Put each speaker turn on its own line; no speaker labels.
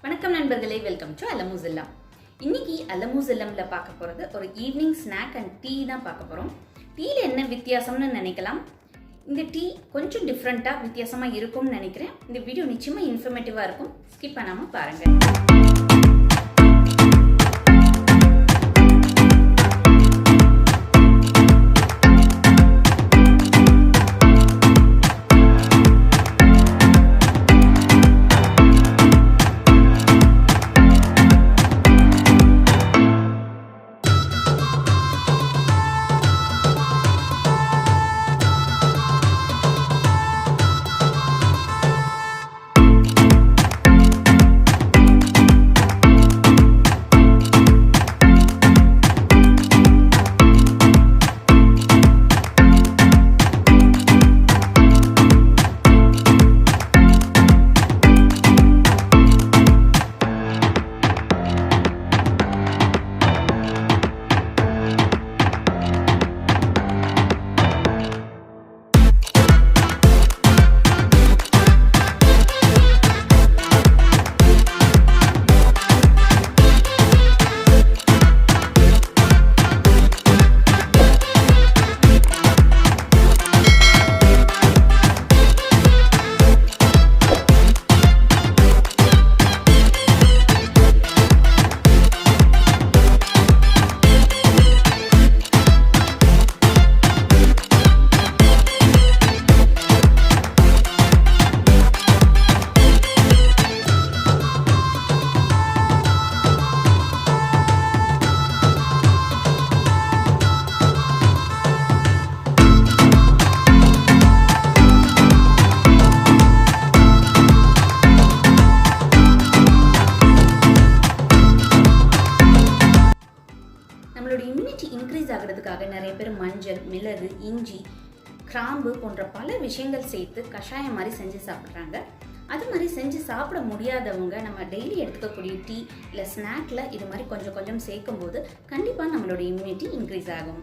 வணக்கம் நண்பர்களே, welcome to Alamu Illam. இன்னைக்கு Alamu Illamல பார்க்க போறது ஒரு ஈவினிங் ஸ்நாக் அண்ட் டீ தான் பார்க்க போறோம். டீல என்ன வித்தியாசம்னு நினைக்கலாம். இந்த டீ கொஞ்சம் டிஃபரண்டா வித்தியாசமா இருக்கும்னு நினைக்கிறேன். இந்த வீடியோ நிச்சயமா இன்ஃபர்மேட்டிவா இருக்கும். ஸ்கிப் பண்ணாம பாருங்க. நம்மளோட இம்யூனிட்டி இன்க்ரீஸ் ஆகிறதுக்காக நிறைய பேர் மஞ்சள், மிளகு, இஞ்சி, கிராம்பு போன்ற பல விஷயங்கள் சேர்த்து கஷாயம் மாதிரி செஞ்சு சாப்பிட்றாங்க. அது மாதிரி செஞ்சு சாப்பிட முடியாதவங்க நம்ம டெய்லி எடுத்துக்கக்கூடிய டீ இல்லை ஸ்நாக்கில் இது மாதிரி கொஞ்சம் கொஞ்சம் சேர்க்கும் போது கண்டிப்பாக நம்மளோட இம்யூனிட்டி இன்க்ரீஸ் ஆகும்.